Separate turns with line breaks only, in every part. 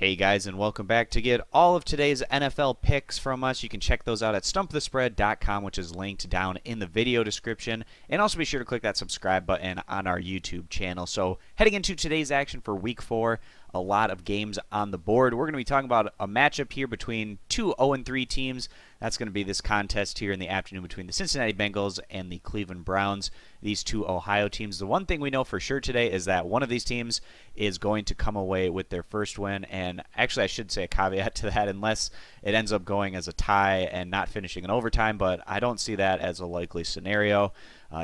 Hey guys, and welcome back. To get all of today's NFL picks from us, you can check those out at stumpthespread.com, which is linked down in the video description. And also be sure to click that subscribe button on our YouTube channel. So heading into today's action for Week 4, a lot of games on the board. We're going to be talking about a matchup here between two 0-3 teams. That's going to be this contest here in the afternoon between the Cincinnati Bengals and the Cleveland Browns, these two Ohio teams. The one thing we know for sure today is that one of these teams is going to come away with their first win. And actually, I should say a caveat to that, unless it ends up going as a tie and not finishing in overtime, but I don't see that as a likely scenario.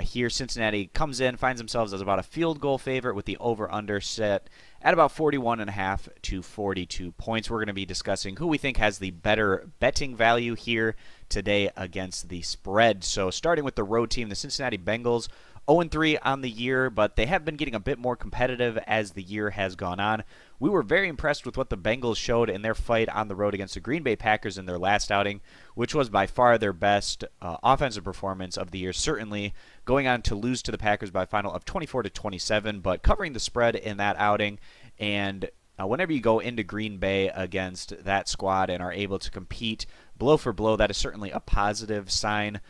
Here, Cincinnati comes in, finds themselves as about a field goal favorite with the over-under set at about 41.5 to 42 points. We're going to be discussing who we think has the better betting value here today against the spread. So starting with the road team, the Cincinnati Bengals, 0-3 on the year, but they have been getting a bit more competitive as the year has gone on. We were very impressed with what the Bengals showed in their fight on the road against the Green Bay Packers in their last outing, which was by far their best offensive performance of the year, certainly going on to lose to the Packers by a final of 24-27, but covering the spread in that outing. And whenever you go into Green Bay against that squad and are able to compete blow for blow, that is certainly a positive sign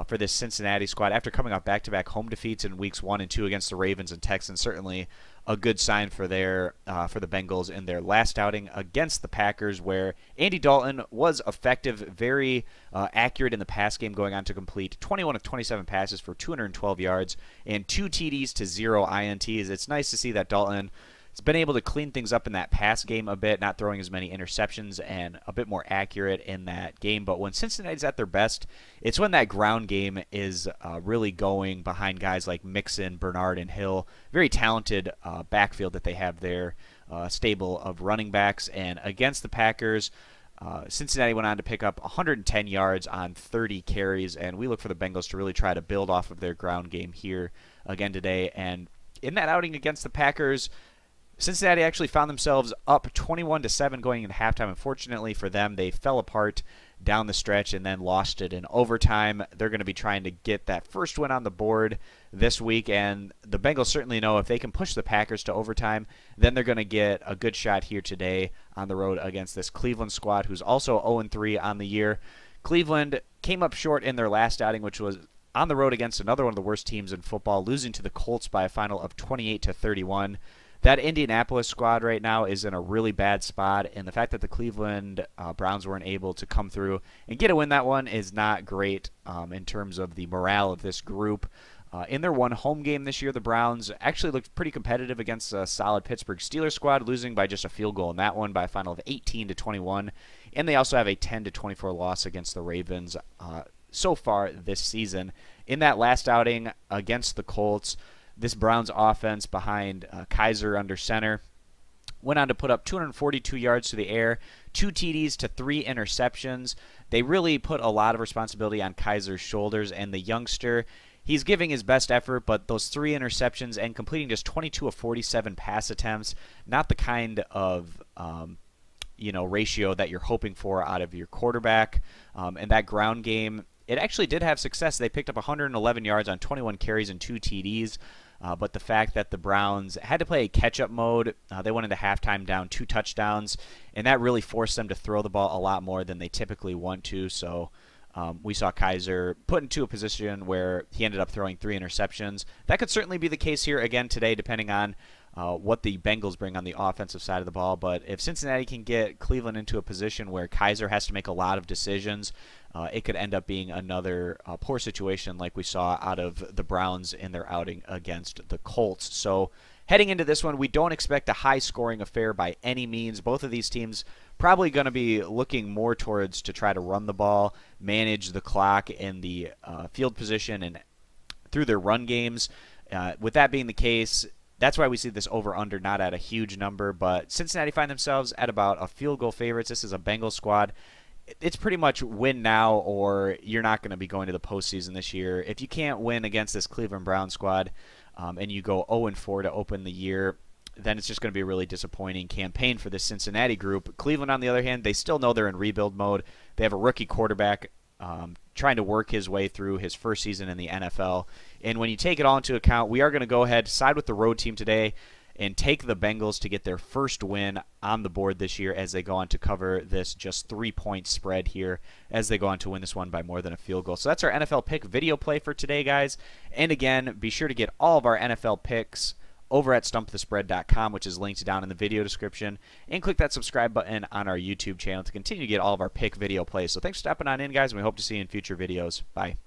for this Cincinnati squad after coming off back-to-back home defeats in weeks 1 and 2 against the Ravens and Texans. Certainly a good sign for for the Bengals in their last outing against the Packers, where Andy Dalton was effective, very accurate in the pass game, going on to complete 21 of 27 passes for 212 yards and 2 TDs to 0 INTs. It's nice to see that Dalton has been able to clean things up in that pass game a bit, not throwing as many interceptions and a bit more accurate in that game. But when Cincinnati's at their best, it's when that ground game is really going behind guys like Mixon, Bernard, and Hill. Very talented backfield that they have there, stable of running backs. And against the Packers, Cincinnati went on to pick up 110 yards on 30 carries, and we look for the Bengals to really try to build off of their ground game here again today. And in that outing against the Packers, Cincinnati actually found themselves up 21-7 going into halftime. Unfortunately for them, they fell apart down the stretch and then lost it in overtime. They're going to be trying to get that first win on the board this week, and the Bengals certainly know if they can push the Packers to overtime, then they're going to get a good shot here today on the road against this Cleveland squad, who's also 0-3 on the year. Cleveland came up short in their last outing, which was on the road against another one of the worst teams in football, losing to the Colts by a final of 28-31. That Indianapolis squad right now is in a really bad spot, and the fact that the Cleveland Browns weren't able to come through and get a win that one is not great in terms of the morale of this group. In their one home game this year, the Browns actually looked pretty competitive against a solid Pittsburgh Steelers squad, losing by just a field goal in that one by a final of 18-21. And they also have a 10-24 loss against the Ravens so far this season. In that last outing against the Colts, this Browns offense behind Kaiser under center went on to put up 242 yards to the air, 2 TDs to 3 interceptions. They really put a lot of responsibility on Kaiser's shoulders, and the youngster, he's giving his best effort, but those 3 interceptions and completing just 22 of 47 pass attempts, not the kind of ratio that you're hoping for out of your quarterback. And that ground game, it actually did have success. They picked up 111 yards on 21 carries and 2 TDs. But the fact that the Browns had to play a catch-up mode, they went into halftime down 2 touchdowns, and that really forced them to throw the ball a lot more than they typically want to. So we saw Kaiser put into a position where he ended up throwing 3 interceptions. That could certainly be the case here again today, depending on what the Bengals bring on the offensive side of the ball. But if Cincinnati can get Cleveland into a position where Kaiser has to make a lot of decisions, it could end up being another poor situation like we saw out of the Browns in their outing against the Colts. So heading into this one, we don't expect a high-scoring affair by any means. Both of these teams probably going to be looking more towards to try to run the ball, manage the clock in the field position and through their run games. With that being the case, that's why we see this over-under not at a huge number, but Cincinnati find themselves at about a field goal favorites. This is a Bengals squad. It's pretty much win now or you're not going to be going to the postseason this year. If you can't win against this Cleveland Browns squad and you go 0-4 to open the year, then it's just going to be a really disappointing campaign for this Cincinnati group. Cleveland, on the other hand, they still know they're in rebuild mode. They have a rookie quarterback trying to work his way through his first season in the NFL. And when you take it all into account, we are going to go ahead, side with the road team today, and take the Bengals to get their first win on the board this year as they go on to cover this just 3-point spread here as they go on to win this one by more than a field goal. So that's our NFL pick video play for today, guys. And again, be sure to get all of our NFL picks over at stumpthespread.com, which is linked down in the video description, and click that subscribe button on our YouTube channel to continue to get all of our pick video plays. So thanks for stepping on in, guys, and we hope to see you in future videos. Bye.